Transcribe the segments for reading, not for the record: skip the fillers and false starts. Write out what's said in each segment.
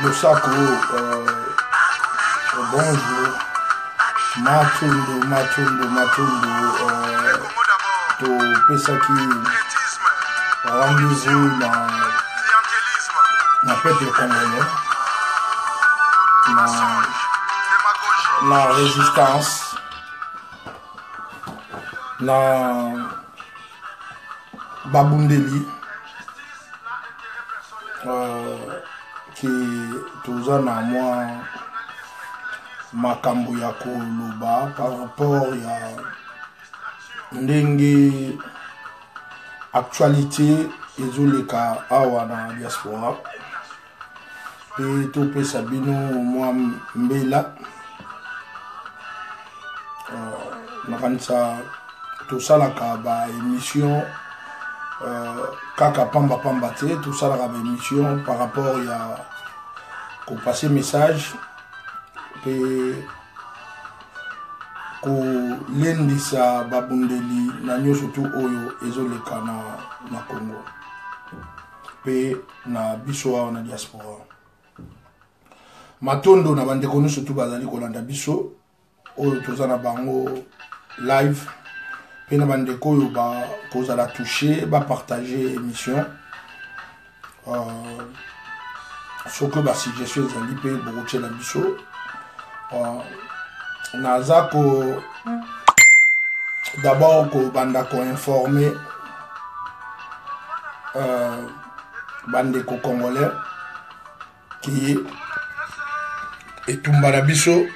Losako, bonjour. Matundu, to Pesaki, rendez-vous na peuple congolais, la résistance, la Babundeli, qui toza na moi makambo ya koloba par rapport ya ndenge actualité ezoleka awa na diaspora pe topesa bino mwa mbela nakanisa tosalaka ba émission kaka pamba te tosalaka ba émission par rapport ya ko passer message pe ko lendisa babundeli na nyonso tu oyo ezoleka na Congo pe na biso awa na diaspora matondo na bandeko nyonso tu bazali kolanda biso oyo toza na bango live pe na bandeko oyo kozala toucher partager émission soki basuggestion ezali mpe bokotiela biso naza d'abord kobanda koinforme bandeko congolais ki etumba na biso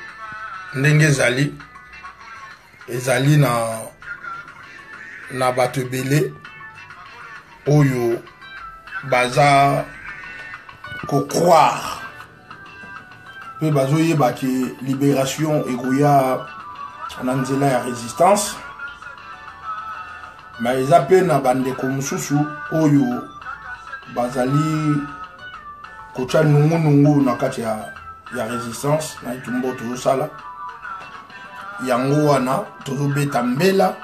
ndenge ezali na bato ebele oyo baza croire pe bazoyeba ke libération ekoya na nzela ya résistance mais eza pe na bandeko mosusu oyo bazali kotya nungunungu na kati ya résistance na etumba tozosala yango wana tozobeta mbela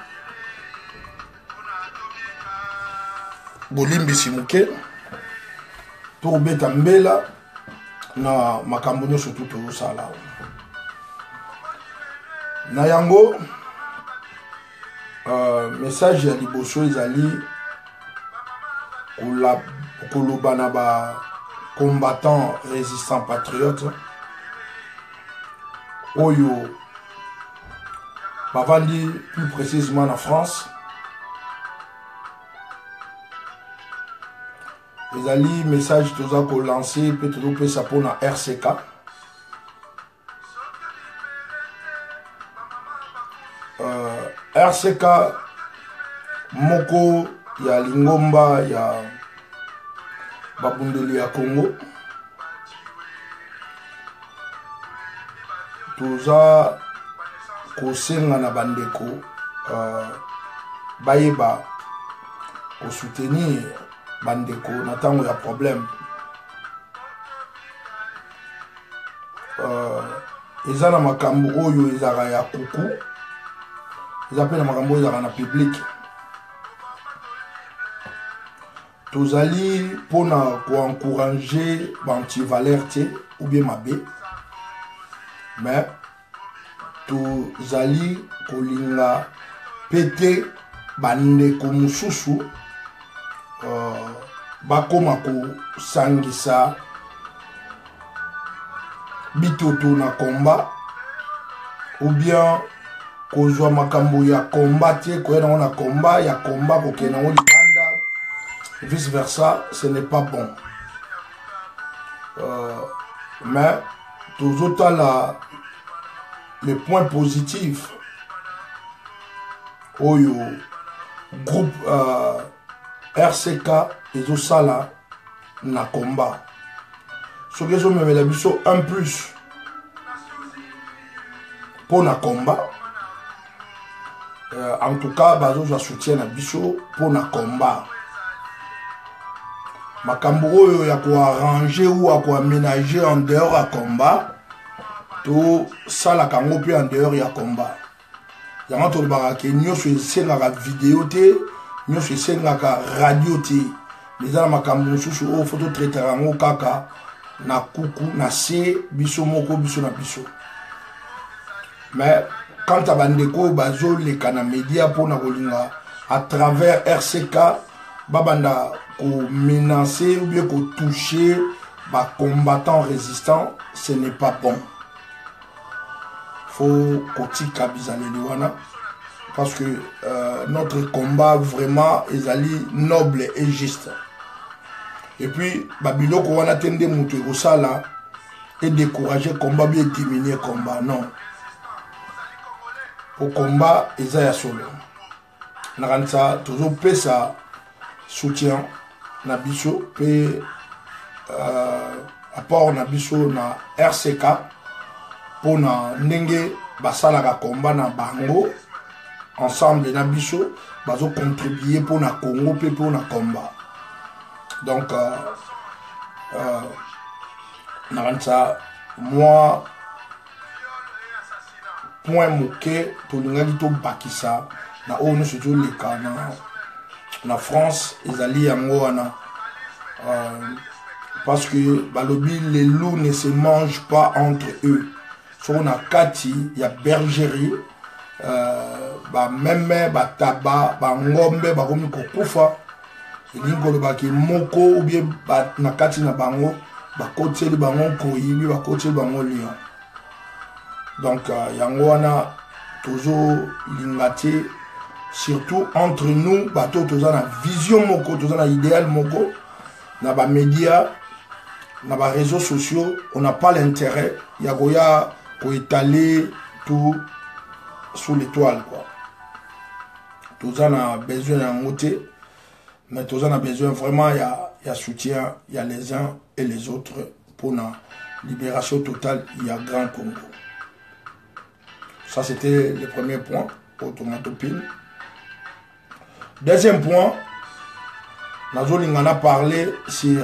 bolimbisi moke tobeta mbela na makambo nyonso tu tozosala na yango message ya liboso ezali koloba na ba combattant résistant patriote oyo bavandi plus précisément na France ezali message toza ko lancer pe tozopesa mpona RCK RCK moko ya lingomba ya babundeli ya Congo toza kosenga na bandeko bayeba kosoutenir bandeko na tango ya problème eza na makambo oyo ezaka ya kuku eza pe na makambo oyo ezaka na public tozali mpona koencourager bantivaleur te ou bien mabe mais tozali kolinga pete bandeko mosusu bakoma kosangisa bitoto na komba ou bien kozwa makambo ya komba te koya nango na komba ya komba kokende nango libanda vice versa ce n'est pas bon mais tozotala le point positif oyo groupe RCK ezosala na combat soki ezomemela biso un plus pour na combat en tout cas bazozwa soutien na biso pour na combat makambo oyo ya koarranger ou ya koaménager en dehors ya combat to salaka yango mpe en dehors ya combat yango tolobaka ke nyonso esengaka video te nyonso esengaka radio te eza na makambo mosusu oyo foto traitera yango kaka na kuku na se biso moko biso na biso. Mais quant à bandeko bazoleka na média mpona kolinga à travers RCK babanda ko menacer ou bien ko toucher ba combattants résistants, ce n'est pas bon. Faut kotika bizaleli wana parce que notre combat vraiment ezali noble et juste. Et puis babiloko wana tende mutu ekosala et décourager combat bien diminuer combat, non. Au combat eza ya solo nakanisa tozopesa soutien na biso pe apport na biso na RCK pona ndenge basalaka combat na bango ensemble na biso bazo contribuer pona Congo pe pona combat. Donc nakanisa moi point moqué pour nous to bakisa na onu surtout le Ghana na France ezali yango wana parce que balobi les loups ne se mangent pas entre eux. So na kati ya bergerie ba meme ba taba ba ngombe ba komi kokufa elingolo ba ki moko ou bien ba na kati na bango ba koteli bango koyibi ba koteli bango lion. Donc, yango wana tozo lingati surtout entre nous bato toza na vision moko toza na idéal moko na ba médias na ba réseaux sociaux on n'a pas l'intérêt ya koya ko étaler tout sous l'étoile quoi. Toza na besoin yango te mais toza na besoin vraiment ya soutien ya les uns et les autres pour la libération totale ya Grand Congo. Ça, c'était le premier point pour Tomatopine. Deuxième point, Nazoling en a parlé sur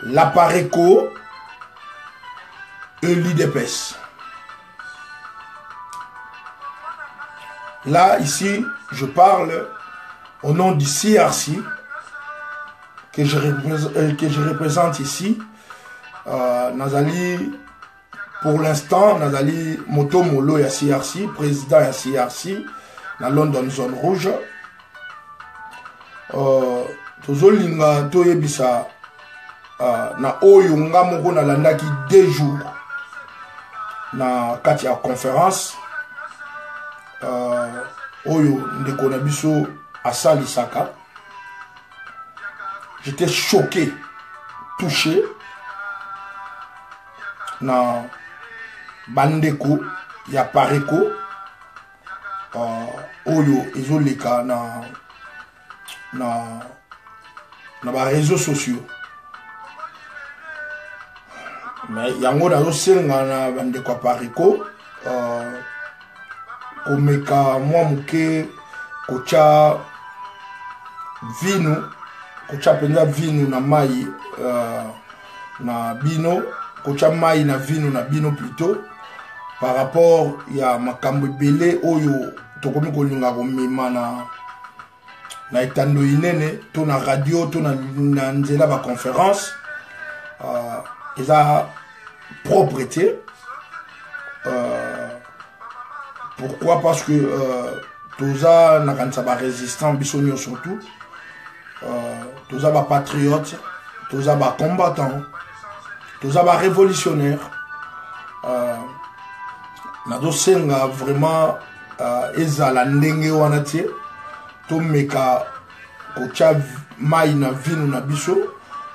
l'APARECO et l'IDPS. Là, ici, je parle au nom du CRC que je représente ici. Nazali. Pour l'instant, Nazali Moto Molo ya CRC, président ya CRC, na London Zone Rouge. Tozolinga toyebisa na oyo nga moko na landaki 2 jours na kati ya conférence oyo ndeko na biso asalisaka. J'étais choqué, touché na bandeko ya pareko oyo ezoleka na ba réseaux sociaux. Mais yango na senga na bandeko ya pareko komeka mwa muke kocha vino kocha penza vino na mai na bino kocha mai na vino na bino plutôt par rapport ya makambo belé oyo tokomi kolinga komema na etando inene to na radio to na nzela ba conférence eza propreté. Pourquoi? Parce que toza na kanisa ba résistant biso nyo surtout toza ba patriote, toza ba combattant, toza ba révolutionnaire. Nazo senga vraiment ezala ndenge wana tie to meka kocha mai na vino na biso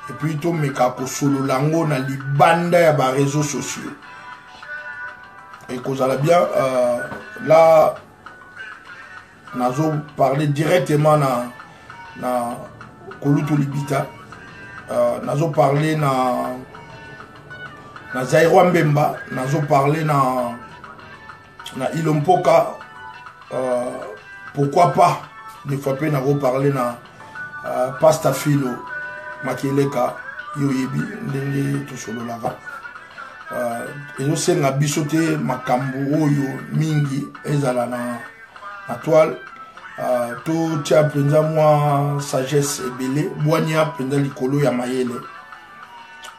et puis to meka ko solo lango na libanda ya ba réseaux sociaux. Et kozala bien là nazo parler directement na Kolutu Libita, nazo parler na Zaïro Mbemba, nazo parler na Ilompoka, pourquoi pas des fois pe nazo parler na Pasta Filo Makeleka yoyebi ndenge to solo laka ezo senga bisote makambo oyo mingi ezala na toile to tia penza moi sagesse ebele boania penza likolo ya mayele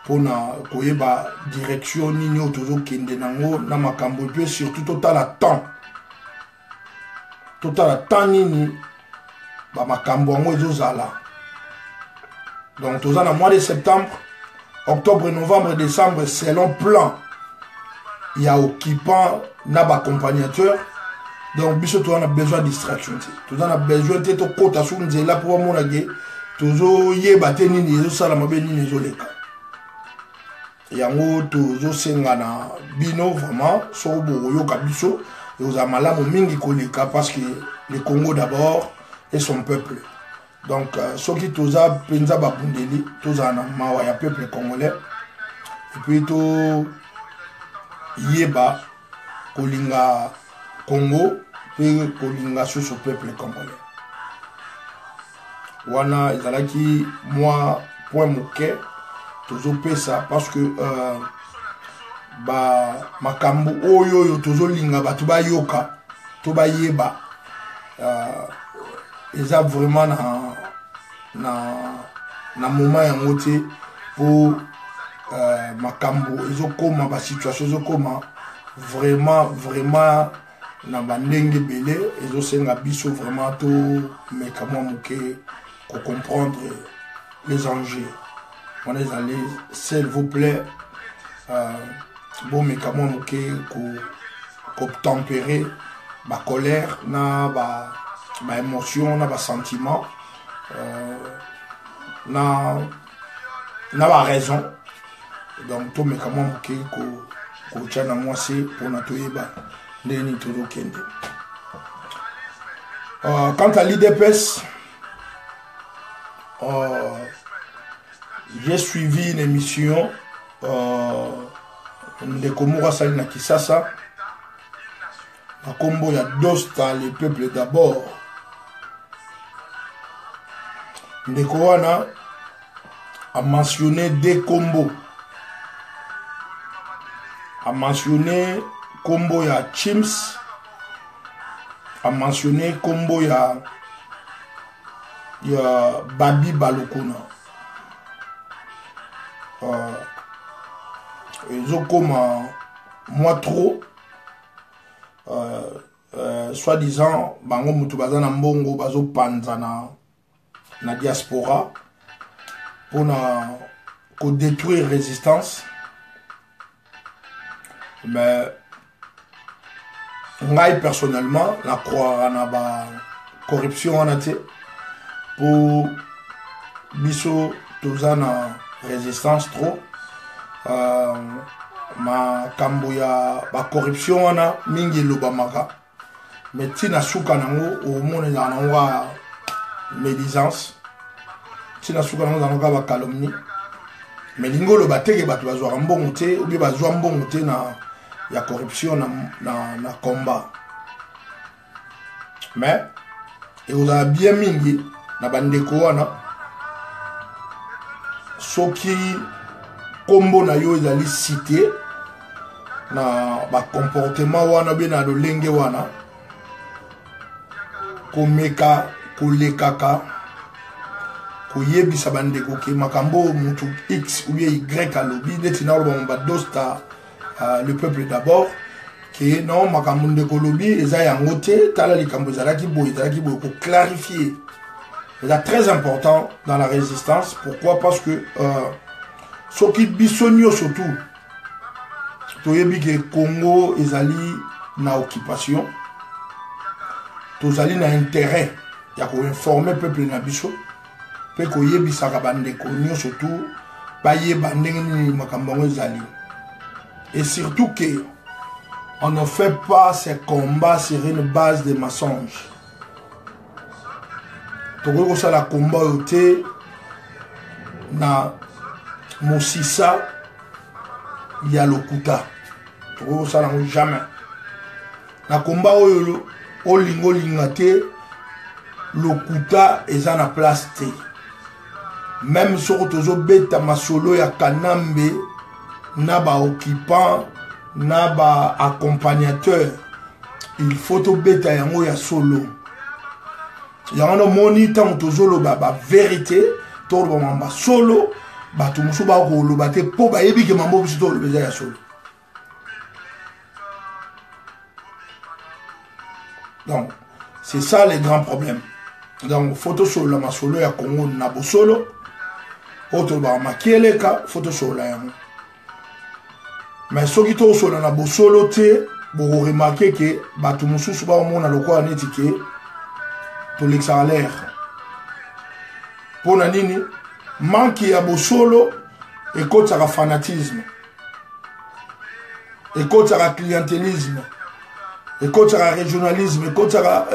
pona koyeba direction nini otozo kende nango na makambo pe surtout total temps nini ba makambo yango ezozala. Donc toza na mois de septembre, octobre, novembre, décembre selon plan il y a occupant na ba accompagnateur. Donc biso to on a besoin de distraction, to on a besoin de to kota sur nzela pour mona ge tozo yeba te nini ezo sala mabe nini ezo leka yango tozo senga na bino vraiment so bo yoka biso ezo malamu mingi koleka parce que le Congo d'abord et son peuple. Donc ceux qui toza penza ba bundeli toza na mawa ya peuple congolais et puis to yeba kolinga Congo et kolinga sur ce peuple congolais. Wana ezalaki moi point moke tozo pesa parce que ba makambo oyo tozo linga batu ba yoka to ba yeba eza vraiment na moment yango te pour makambo ezokoma ba situation ezokoma vraiment na bandenge belé ezosenga biso vraiment to mekamo moke ko comprendre les enjeux. On est allé, s'il vous plaît, bon mekamo moke ko tempérer ba colère na ba émotion na ba sentiment na ba raison. Donc to mekamo moke ko tchana moi c'est pour na toyeba ndeni to kende. Quant à l'IDPS, j'ai suivi une émission de Komura Sali na Kisasa. Na Kombo ya Dosta, le peuple d'abord. Ndeko wana a mentionné des combos. A mentionné combo ya Chims. A mentionné combo ya Babi Balokuna. Ils ont comme moi trop soi-disant bango mutu baza na mbongo bazo panza na diaspora pour ko détruire résistance. Mais ngai personnellement la croire na ba corruption en até pour biso tozana résistance trop ma kamboya ba corruption wana mingi lobamaka mais tina suka nango au monde na ngwa médisance tina suka nango na ba calomnie mais lingolo bateke batu bazwa mbongo te ou bien bazwa mbongo te na ya corruption na combat mais et on a bien mingi na bandeko wana soki kombo na yo ezali cité na ba comportement wana be na lolenge wana komeka kolekaka koyebisa bandeko ke makambo mutu X ou bien Y alobi neti na loba mba Dosta le peuple d'abord que non makambo ndeko lobi eza yango te tala likambo ezalaki boye ko clarifier. C'est très important dans la résistance. Pourquoi? Parce que ce qui bisonio surtout, toyebi que Congo ezali na occupation, tozali na intérêt ya ko informer peuple na biso, pe ko yebisa ka bandeko nyo surtout ba yeba ndenge ni makambo ezali. Et surtout que on ne fait pas ces combats sur une base de mensonges. Toko ça la combat oté na Mosisa ya lokuta. Toko ça na jamais. Na combat oyo olingo lingate lokuta eza na place te. Même sur tozo beta masolo ya Kanambe na ba occupant na ba accompagnateur, il faut to beta yango ya solo. yango moni tant tozolo ba vérité to ba mamba solo ba to musu ba ko lo ba te po ba yebi ke mambo biso to lo beza ya solo. Donc c'est ça les grands problèmes. Donc photo solo ma solo ya Congo na bo solo auto ba makele ka photo solo ya mo. Mais soki to solo na bo solo te bo remarquer que ba to musu ba mo na lokwa netike to l'exalaire. Pour nini manque ya bo solo et kotaka fanatisme. Et kotaka clientélisme. Et kotaka régionalisme, et kotaka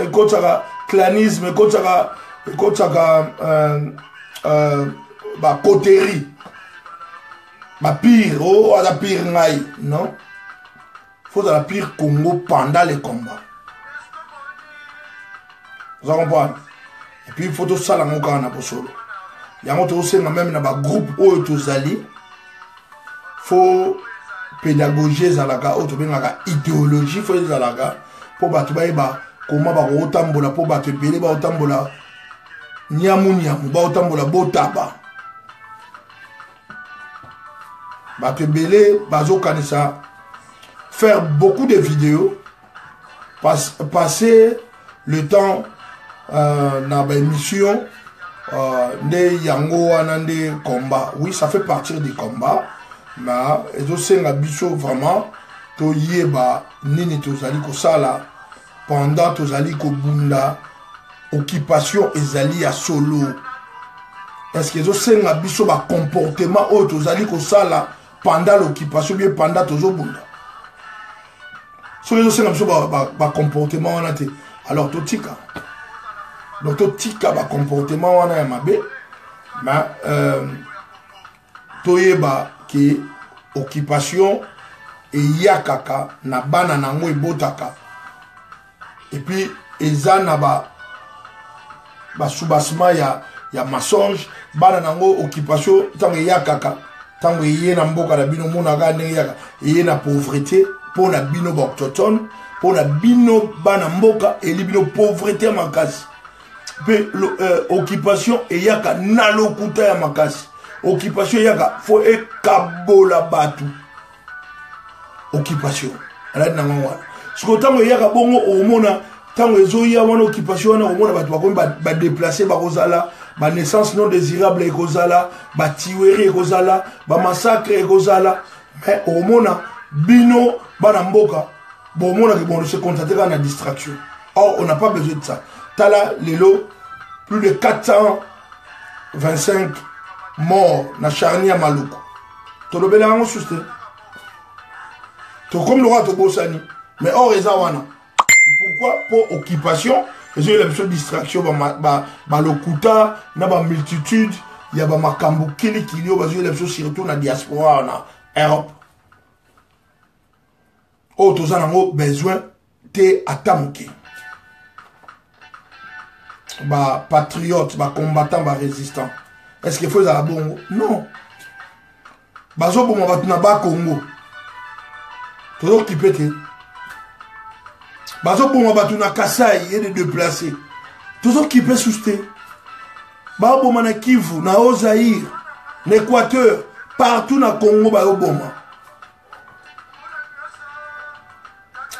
clanisme, et kotaka ba coterie. Ba pire, oh, la pire ngai, non? Faut la pire Congo pendant les combats. Vous comprenez? Et puis il faut tout ça la moka na posolo. Il y a aussi même dans le groupe où tous allés. Faut pédagogie zalaka auto benga idéologie faut zalaka pour batu ba comment ba otambola pour batu belé ba otambola nyamu ba otambola botaba batu belé bazo kanisa faire beaucoup de vidéos passer le temps dans ba émission de yango wana de combat. Oui, ça fait partie du combat. Mais ils ont senga biso vraiment to yeba nini tozali ko sala pendant tozali ko bunda occupation ezali ya solo. Est-ce qu'ils ont senga biso ba comportement o tozali ko sala pendant l'occupation bien pendant tozo bunda. So ils ont senga biso ba comportement wana te. Alors to tika. Donc to tika ba comportement wana ya mabe. Mais to yeba qui occupation et yakaka na bana nango ebotaka et puis eza na ba soubasma ya mensonge bana nango occupation tango yakaka tango yé na mboka na bino mona ga ndenge yaka yé na pauvreté pour na bino ba autochtone pour na bino bana mboka et bino pauvreté makasi pe occupation et yaka na lokuta ya makasi. Occupation yaka faut ekabola batu occupation ala na ngwa siko tango yaka bongo omona tango ezoya wana occupation na omona batu bakomi ba déplacer ba kozala ba naissance non désirable ekozala ba tiweri ekozala ba massacre ekozala mais omona bino bana mboka bon omona que bon se contenter na distraction. Or on n'a pas besoin de ça. Tala lelo plus de 425 mort na charnia maluku to lobela ngo suste to comme le roi to bosani mais or eza wana pourquoi pour occupation ils ont la besoin de distraction ba lokuta na ba multitude ya ba makambo kili kilio ba la besoin surtout na diaspora na Europe oh to zana ngo besoin te atamuke ba patriote ba combattant ba résistant. Est-ce qu'il faut la bongo? Non. Bazo pour moi na ba Congo. Toujours qui pété. Bazo pour moi na Kasai et de déplacer. Toujours qui peut souster. Ba boma na Kivu, na Ozaïr, l'Équateur, partout na Congo ba boma.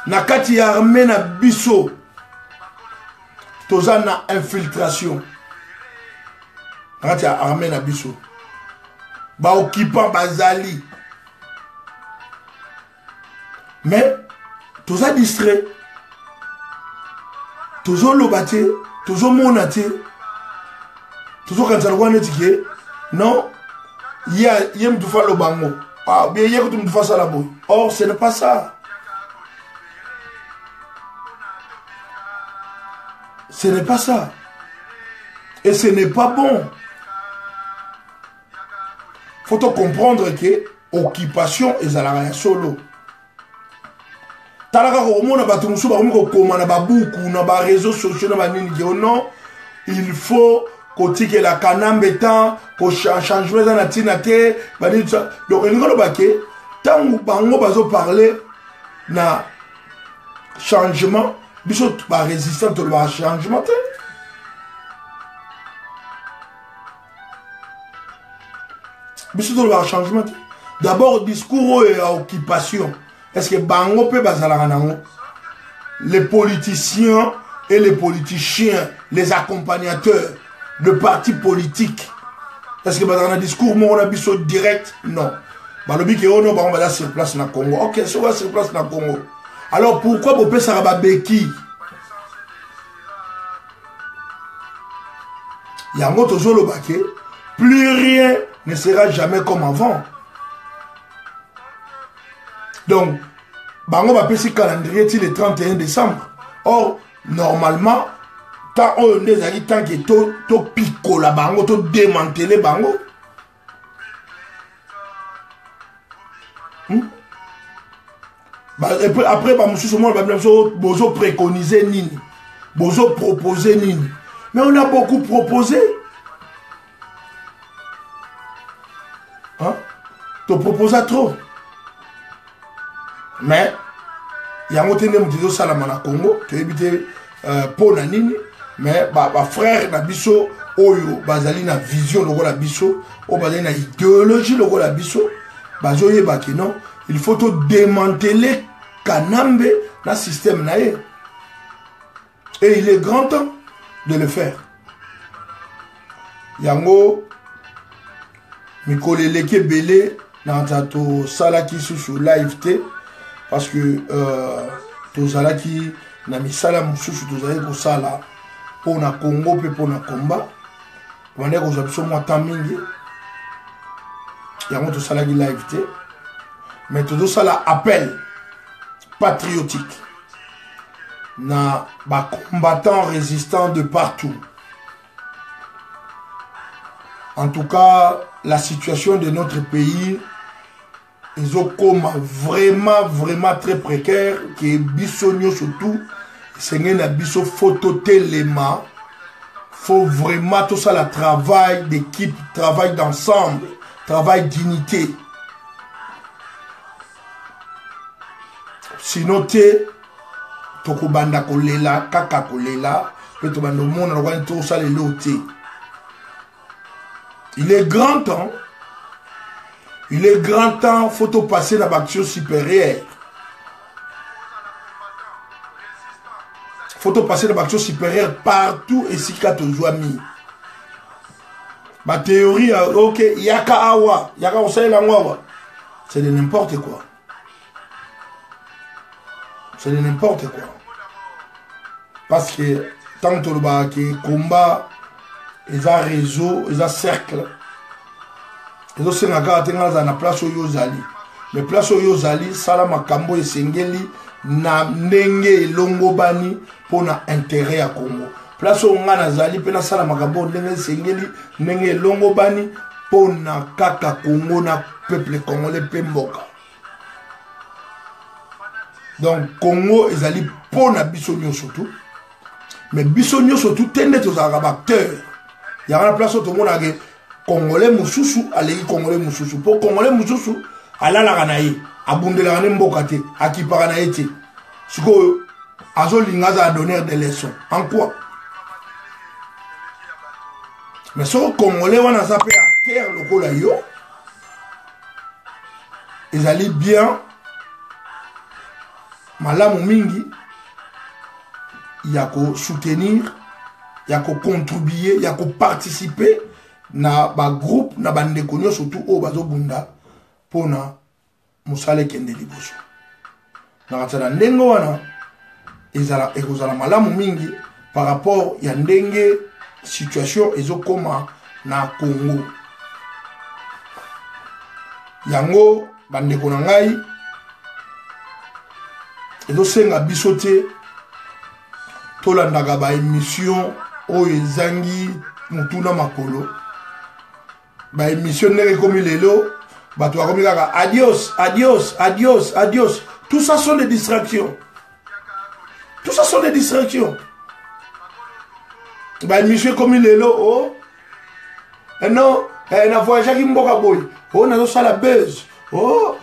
Na kati ya armée na biso. Toza na infiltration. Quand il y a armée na biso ba occupant bazali mais tous a distrait toujours lobaté toujours monaté toujours quand ça le netike non il y a me faire le bango ah bien il y a que tu me fasses la boue. Or ce n'est pas ça, ce n'est pas ça et ce n'est pas bon. Faut comprendre que occupation est à la solo. Talaka ko mona batu musu ba ko koma na babuku na ba réseaux sociaux na ba nini ke non, il faut ko tike la kanambe temps ko changement na tinate ba dit ça. Donc il ngolo baké tangu bango bazo parler na changement biso ba résistant to ba changement. biso le changement. D'abord discours et occupation. Est-ce que bango peut bazala nango? Les politiciens et les politiciens, les accompagnateurs de partis politiques. Est-ce que bazala discours mon abisso direct? Non. Balobi que on va sur place na Congo. OK, so va sur place na Congo. Alors pourquoi vous pouvez ça beki? Il y a un autre zolo baké, plus rien ne sera jamais comme avant. Donc, bango va passer calendrier le 31 décembre. Or, normalement, tant on est tant que to pico la bango, to démanteler bango. Après, bozo préconiser nini, bozo proposer nini. Mais on a beaucoup proposé. Hein? Tu proposes trop. Mais, il y a un autre monde Salamana Congo, tu évites pour Nanini, mais frère Nabiso, Oyo, Bazali na vision, le la biso, ou Bazali na idéologie, le la biso, Bazoye Bakino, il faut tout démanteler Kanambe dans le système naïe. Et il est grand temps de le faire. Yango Mikolele Kebele dans ta salaki sous live té parce que to salaki na misala mususu to zali ko sala pour na Congo pe pour na combat on est ko zabso mo tamingi yango to salaki live té mais to sala appel patriotique na ba combattants résistants de partout. En tout cas, la situation de notre pays ils ont comme vraiment très précaire qui est bisogno surtout c'est une biso photo téléma faut vraiment tout ça le travail d'équipe, travail d'ensemble, travail d'unité. Sinon t'es tokobanda kolela kaka kolela pe tobanda mona na tout ça les loté. Il est grand temps. Il est grand temps, faut tout passer dans l'action supérieure. Faut tout passer dans l'action supérieure partout et si quand on joue mis. Ma théorie, ok, yaka awa, yaka osai la mwa. C'est de n'importe quoi. C'est de n'importe quoi. Parce que tant que le combat, ils ont réseau, ils ont cercle. Ils ont na place où yozali. Mais place où yozali, sala makambo et sengeli na nenge longo bani pour na intérêt à Congo. Place où on a zali, pe na sala makambo nenge sengeli nenge longo bani pour na kaka Congo na peuple congolais pe mboka. Donc Congo ils allient pour na bisonio surtout. Mais bisonio surtout tende aux acteurs. Il y a une place où tout le monde a dit Congolais Moussoussou, allez Congolais Moussoussou. Pour Congolais Moussoussou, ala la ganaï, abondé la ganaï mbokate, à qui paranaïté. Ce que Azo Lingaza a donné des leçons. En quoi? Mais ce que Congolais on a zappé à terre le colayo, ils allaient bien, malamu mingi, il y a qu'à soutenir. Il y a qu'à contribuer, il y a qu'à participer na ba groupe na bande konyo surtout au bazo bunda pour na musale kende liboso. Na katala ndengo wana ezala ekozala malamu mingi par rapport ya ndenge situation ezokoma na Congo. Yango bande kona ngai ezosenga bisote tolandaka ba émission oyo ezangi mutuna makolo ba émission nere komi lelo bato bakomi kaka adios adios adios adios. Tout ça sont des distractions. Tout ça sont des distractions. Ba émission komi lelo oh non na voyage ki mboka boy oh na so la buzz oh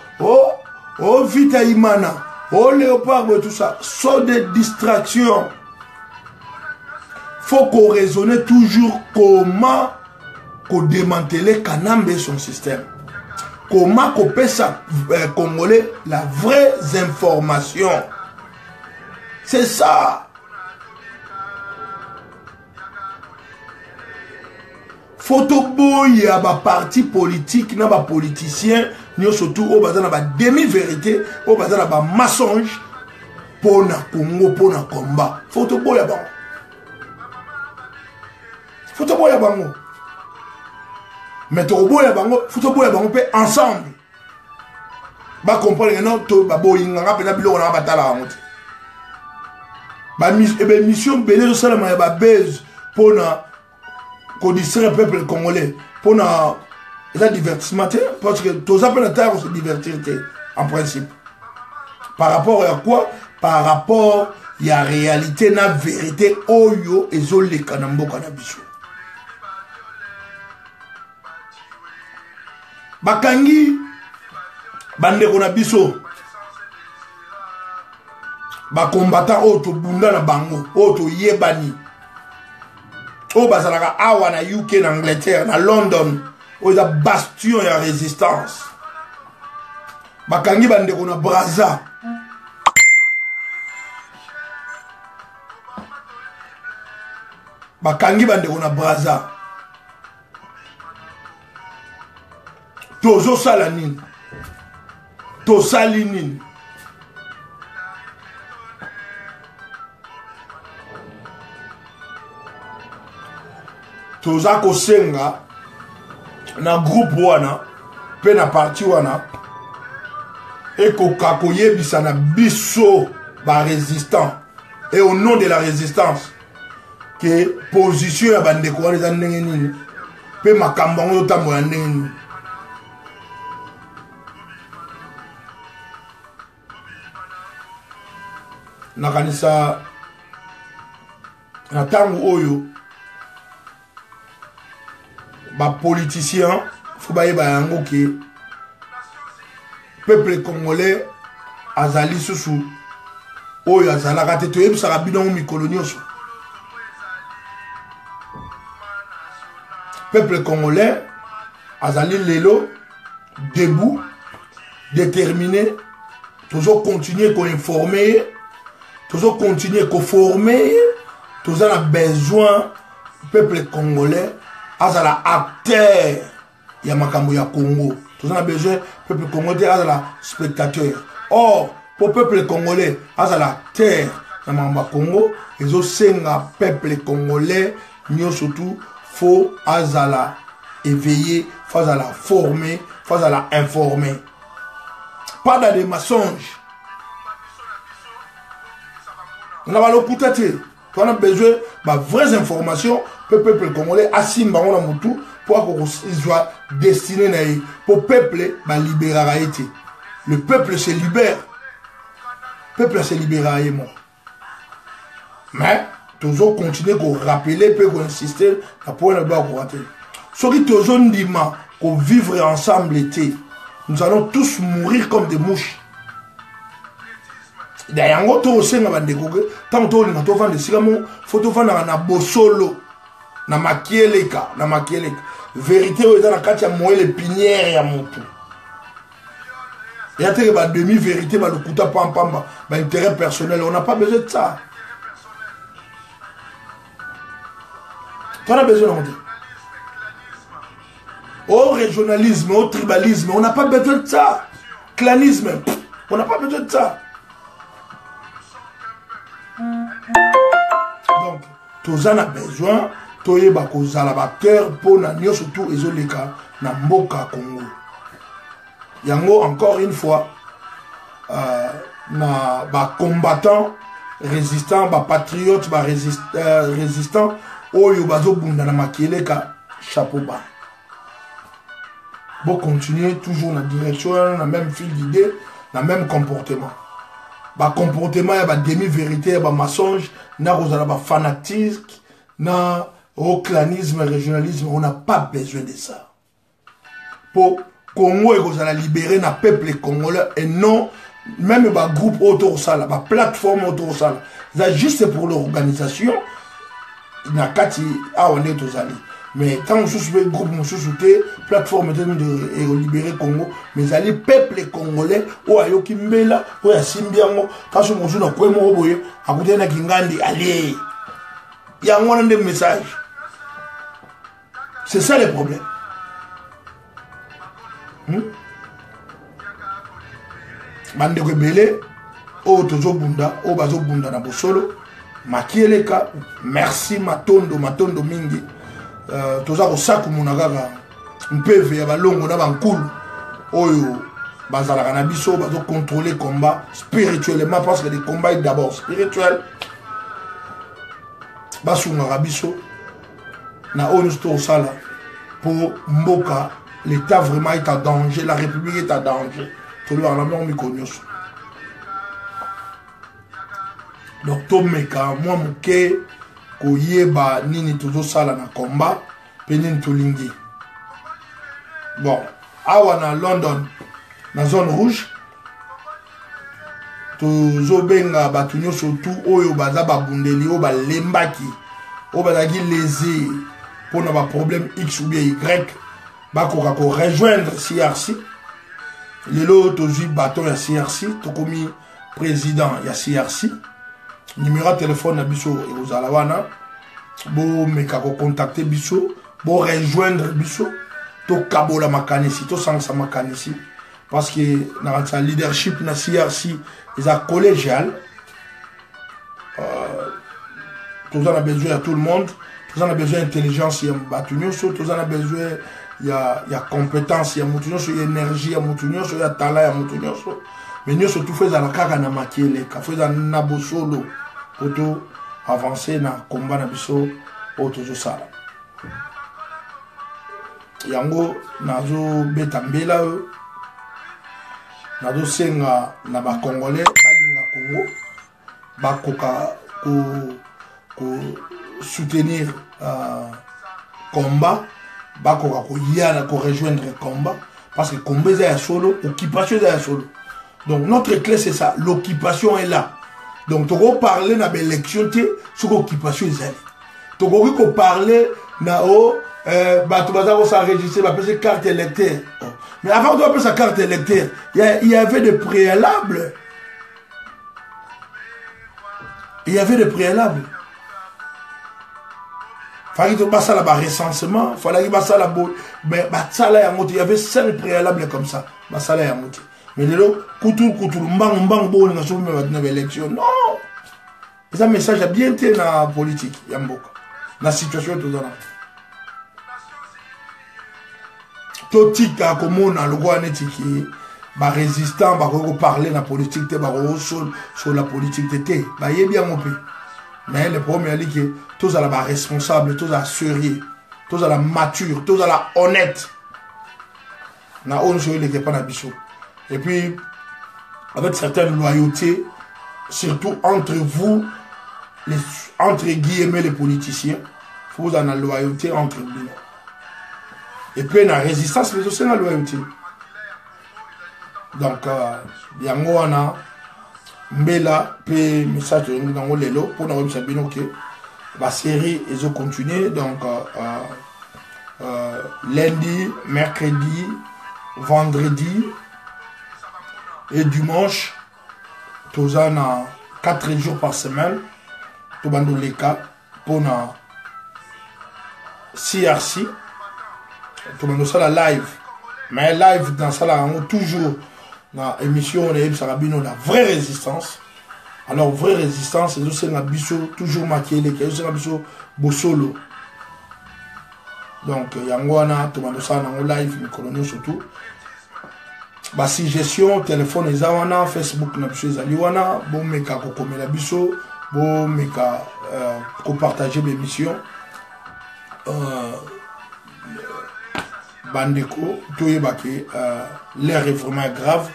Vita Imana oh Léopard tout ça sont des distractions. Faut qu'on raisonne toujours comment qu'on démanteler Kanambe son système. comment couper ça Congolais la vraie information. C'est ça. Photoboy ya ba parti politique na ba politicien ni surtout au bazana ba demi-vérité au bazana ba mensonge pour na Congo pour na combat. Photoboy ya bango. Photoboy ya bango. Mais toboy ya bango, photoboy ya bango pe ensemble. Ba comprendre non to ba boyinga nga pena biloko na batala bango. Ba mission belé ça la ba base pour na qu'on distraire le peuple congolais pour un divertissement parce que tous appels à terre se divertir en principe par rapport à quoi par rapport à la réalité la vérité oyo ezole kanambo kanabiso bakangi bande kona biso ba combattant auto bunda na bango auto yebani au bazalaka awa na UK na Angleterre na London au za bastion ya résistance bakangi bande kona Brazza bakangi bande kona Brazza tozo sala nini to sali nini toza kosenga na groupe wana pe na parti wana ekoka koyebisa na biso ba résistant et au nom de la résistance que position ya bandeko wana eza ndenge nini pe makambo yango yotambola ndenge nini nakanisa na ntango oyo ba politicien faut ba yeba yango ke peuple congolais azali susu oyo azalaka te toyebisaka bino mikolo nyonso peuple congolais azali lelo debout déterminé toujours continuer ko informer toujours continuer ko former toujours a besoin peuple congolais azala acteur ya makambo ya Congo. Tous on a besoin peuple congolais azala spectateur. Or pour peuple congolais azala acteur ya makambo ya Congo, ezo senga peuple congolais nyo surtout faut azala éveillé, faut azala formé, faut azala informé. Pas dans des mensonges. On a le coutaté. On a besoin de vraies informations pour le peuple congolais assis pour qu'il soit destiné pour le peuple libérer. Le peuple se libère. Le peuple se libère. Mais toujours continuer à rappeler, à insister pour ne pas rater. Ce qui toujours dit qu'on vivre ensemble, nous allons tous mourir comme des mouches. D'ailleurs, to senga bandeko tant to linga to vande sikamo photo vanda na bosolo na makieleka vérité oza na kati ya moelle pinière ya motu ya te ba demi vérité ba lokuta pampamba ba intérêt personnel on n'a pas besoin de ça on a besoin de au régionalisme au tribalisme on n'a pas besoin de ça clanisme on n'a pas besoin de ça. Donc, tous en a besoin, tous les acteurs pour nous surtout les cas na mboka Congo. Yango encore une fois, na ba combattants, résistants, ba patriotes, ba résistants, oyo bazo bunda na makieleka chapeau bas. Bon continuer toujours dans la direction, dans la même fil d'idée, dans le même comportement. Ba comportement ya ba demi-vérité ya ba mensonge na rozala ba fanatisme na au clanisme régionalisme on n'a pas besoin de ça pour Congo et rozala libérer na peuple congolais et non même ba groupe autour ça ba plateforme autour ça c'est juste pour l'organisation na kati a on est tozali Mais tant que je groupe, je suis plateforme de libérer Congo, mais les peuples congolais, ou à Yokimbela, ou à Simbiango, quand je me suis dans quoi mon boye, à côté de Kingandi, allez. Il y a un des messages. C'est ça le problème. Bande rebelle, o tozo bunda, o bazo bunda na bosolo, makieleka, merci matondo mingi. Toza kosaku munagaga mpeve ya balongo na bankulu oyo bazalaka na biso bazo contrôler combat spirituellement parce que les combats d'abord spirituel basungaka biso na oyo sto sala pour mboka l'état vraiment est en danger, la république est en danger tolo na mo mikonyoso donc tomeka moi muke koyeba nini tozo sala na combat penini tolingi bon awa na London na zone rouge tozo benga batu nyonso tout oyo baza babundeli oyo balembaki oyo bazalaki lésé mpona baproblème x ou bien y bakoka ko rejoindre CRC lelo tozwi baton ya CRC tokomi président ya CRC numéro de téléphone na biso ekozala wana bo meka ko contacter biso bo rejoindre biso to kabola makanisi to sangsa makanisi parce que na sa leadership na CRC est collégial tous en a besoin à tout le monde tous en a besoin d'intelligence ya batunyo so tous en a besoin ya compétence ya mutunyo so ya énergie ya mutunyo so ya talent ya mutunyo so mais nous surtout faisons la kaka na makiele ka faisons na bosolo pour avancer na combat na biso otozo sala yango nazo betambela nazo senga na ba congolais balinga Congo bakoka ko soutenir combat bakoka ko yala ko rejoindre combat parce que combat est solo, occupation est solo. Donc notre clé c'est ça, l'occupation est là. Donc tu vas parler dans l'élection sur l'occupation est là. Tu vas parler dans tu vas s'enregistrer, tu vas passer carte électeur. Mais avant de passer sa carte électeur, il y avait des préalables. Il y avait des préalables. Il fallait que tu fasses le recensement, il fallait que tu fasses la boule. Mais il y avait 5 préalables comme ça. Mais de l'autre, couture, mbang, bon, on a soumis une élection. Non! C'est un message à bien été dans la politique. Il y a beaucoup. Dans la situation, tout ça. Tout ce qui a comme on a le droit de bah résistant, bah parler dans la politique, bah sur la politique, bah il est bien mon pays. Mais le problème est que tous à la responsable, tous à sérieux, tous à la mature, tous à la honnête. Na on se les pas biso. Et puis avec certaines loyautés, surtout entre vous, entre guillemets les politiciens, vous en avez la loyauté entre vous. Et puis la résistance, mais aussi la loyauté. Donc yango wana mbela pe message dans lelo pour nous savoir que la série est continuer donc lundi, mercredi, vendredi et dimanche tous en 4 jours par semaine tout bando les cas pour na CRC tout bando ça la live mais live dans ça là toujours dans l'émission on la vraie résistance. Alors vraie résistance c'est aussi un biso toujours maquillé les c'est un biso bosolo. Donc yangwana tout le ça dans live mais colonel surtout. Bah si gestion téléphone les awana Facebook na biso ezali wana bon meka ko komela biso bon meka ko partager mes missions. Bandeko toyebaki l'air est vraiment grave.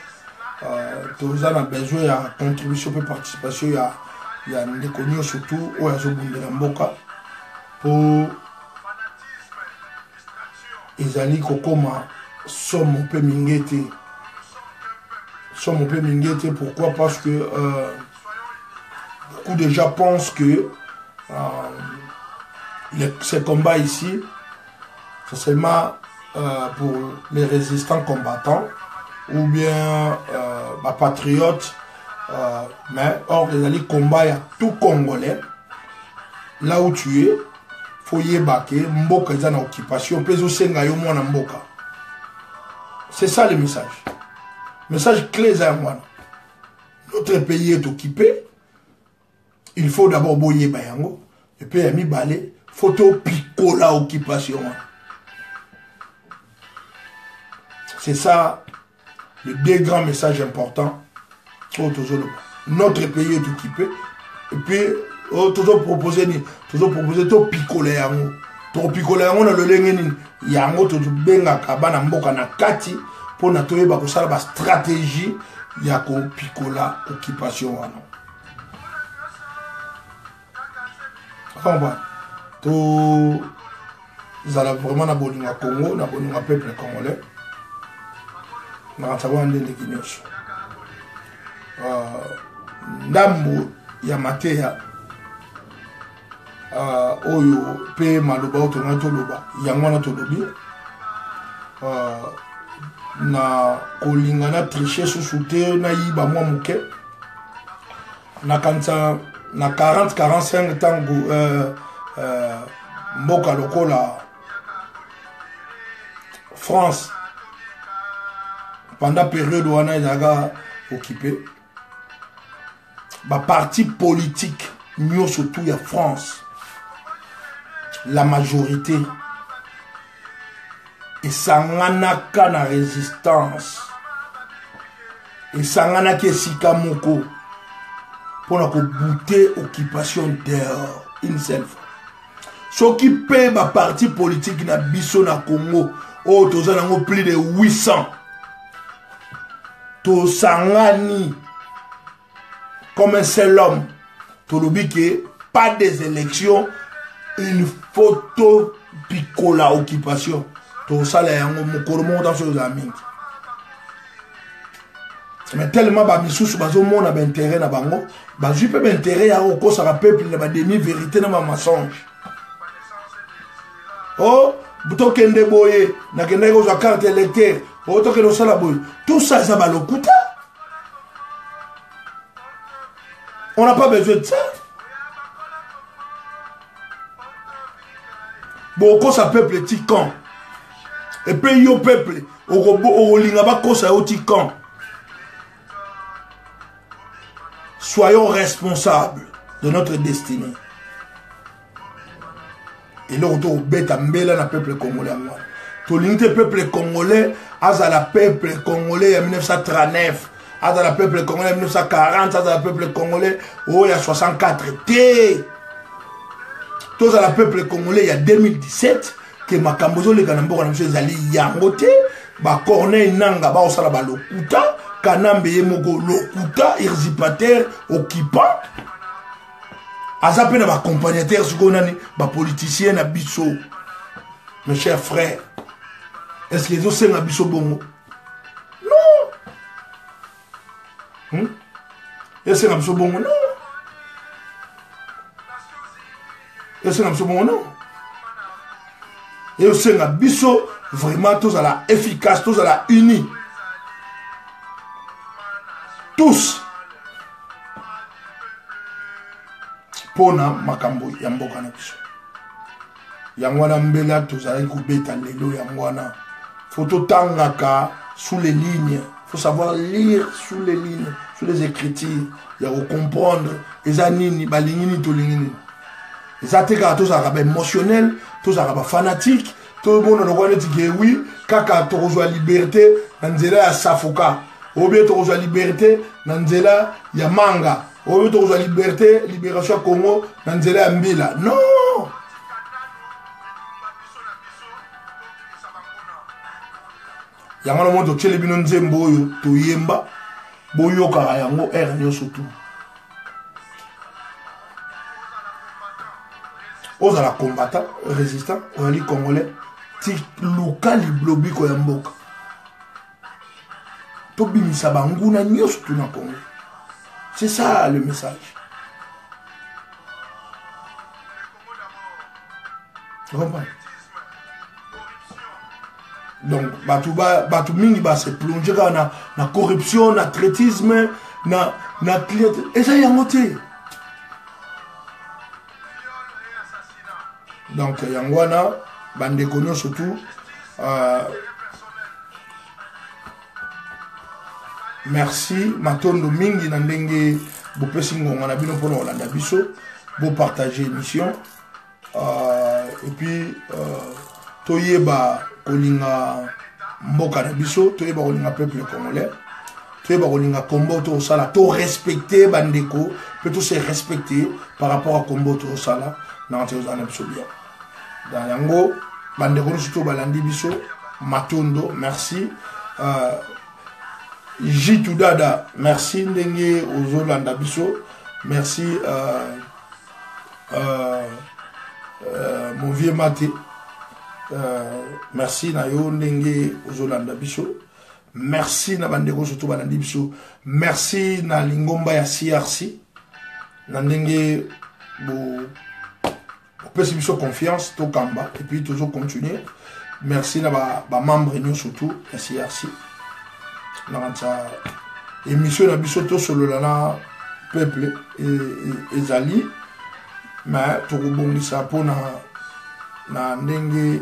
Tous en a besoin de contribution de participation. Il y a des connus surtout où il y a des mboka pour les alliés kokoma somme un peu mingete. Somme un peu mingete. Pourquoi? Parce que beaucoup de gens pensent que ces combats ici c'est seulement pour les résistants combattants ou bien patriotes, mais or les alliés combat à tout Congolais, là où tu es, faut y ébaquer, mboka est en occupation, puis aussi ngayomo na mboka. C'est ça le message. Message clé à moi. Notre pays est occupé. Il faut d'abord boyer bayango. Et puis, ami balé, photo pico la occupation. C'est ça, le deux grands messages importants. Notre pays est occupé. Et puis, toujours proposer to pico la yango. To pico la yango na le lengeni. Yango to benga kabana mboka na kati. Pour na toye ba kosala ba stratégie ya ko pico la occupation wana. Enfin, tout ça vraiment na bolinga Congo, na bolinga peuple congolais. Na savoir ndenge kinyoso. Ndambo ya mateya oyo pe maloba otonga toloba yango na tolobi na kolinga na tricher sous te na yiba mwa muke na kanisa na 40-45 tango mboka lokola France pendant période wana ezaka occupé ba parti politique nyo surtout ya France la majorité et sanganaka na résistance et sanganaki esika moko pour la bouter occupation dehors une seule fois. Ce qui paie ma parti politique na biso na Congo, oh toza nango plus de 800. To sangani comme un seul homme. To lobi que pas des élections, une photo picola occupation. To sala yango mokolo monta sur les amis. Mais tellement ba misusu bazo mona ba intérêt na bango ba jupe ba intérêt ya ko sa peuple na ba demi vérité na ba mensonge. Oh buto kende boye na kende ko za carte électeur oh to ke no sala boye tout ça ça ba lokuta. On n'a pas besoin de ça. Bon ko sa peuple ti camp. Et puis yo peuple o linga ba ko sa o ti camp. Soyons responsables de notre destinée. Et là, on doit bêta mbela na peuple congolais. Tout le peuple congolais, la peuple congolais en 1939, la peuple congolais en 1940, la peuple congolais oh, il y a 64. Tout la peuple congolais il y a 2017 que makambozo le kanambo na monsieur zali yangote ba Corneille Nanga ba osala ba lokuta Kanambe Yemogo lokuta usurpateur occupant azape na ba accompagnateur sukonani ba politicien na biso. Mes chers frères, est-ce que les autres sont biso bongo? Non. Est-ce que biso bongo? Non. Est-ce que biso bongo? Non. Et aussi na biso vraiment tous à la efficace, tous à la unis. Tous pona makambo ya mboka na biso yangwana mbela tozali kubeta lelo yangwana faut totangaka sous les lignes, faut savoir lire sous les lignes, sous les écritures ya comprendre eza nini balingini tolingini eza teka tozala ba émotionnel tozala ba fanatique tout le monde on dit que oui kaka tozwa liberté na nzela ya safoka ou bien tu as la liberté, Nanzela, Yamanga. Ou bien tu as la liberté, libération Congo, Nanzela, Mbila. Non! Yamana moto tchele binonze mboyo, to yemba, boyo karayango, ernyo surtout. Oza la combattant, résistant, on a dit congolais, ti luka liblobi ko yamboka. C'est ça le message. Donc batu mingi ba se plonger na corruption, na traitisme, na client et ça yango te. Donc yango wana bande kono surtout merci matondo mingi na ndenge bo pesi ngonga na bino pona olanda biso bo partager émission et puis toyeba kolinga mboka na biso toyeba kolinga peuple congolais toyeba kolinga kombo to sala to respecter bandeko peut tout se respecter par rapport à kombo to sala na antezana biso bien dans yango bandeko surtout balandi biso matondo merci Jitu Dada, merci ndenge ozolanda biso, merci mon vieux Maté, merci na yo ndenge ozolanda biso, merci na bandeko surtout balandi biso, merci na lingomba ya CRC, na ndenge bo pesi biso confiance to kamba et puis toujours continuer, merci na ba membre nous surtout ya CRC. Dans sa émission na biso to solo la peuple et zali mais to kubongisa pona na ndenge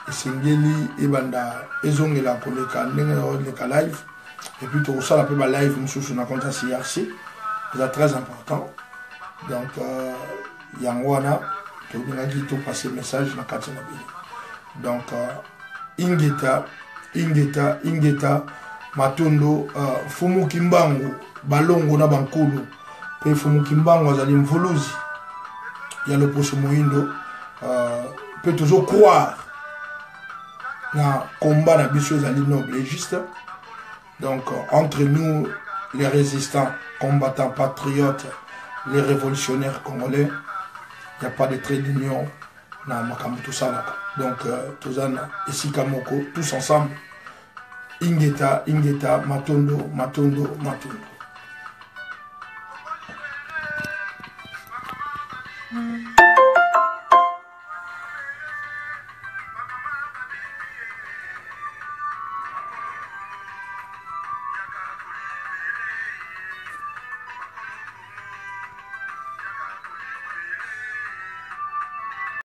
esengeli ebanda ezongela koleka ndenge leka live et puis to sala pe ba live mususu na compte CRC c'est très important donc yangwana to ngaki to passer message na kati na bino donc ingeta matondo fumu kimbangu balongo na bankulu pe fumu kimbangu azali mvuluzi ya le poso moindo peut toujours croire na combat na biso ezali noble et juste donc entre nous les résistants combattants patriotes les révolutionnaires congolais il n'y a pas de trait d'union na makambo tout ça là donc tozana esika moko tous ensemble Ingeta, matondo.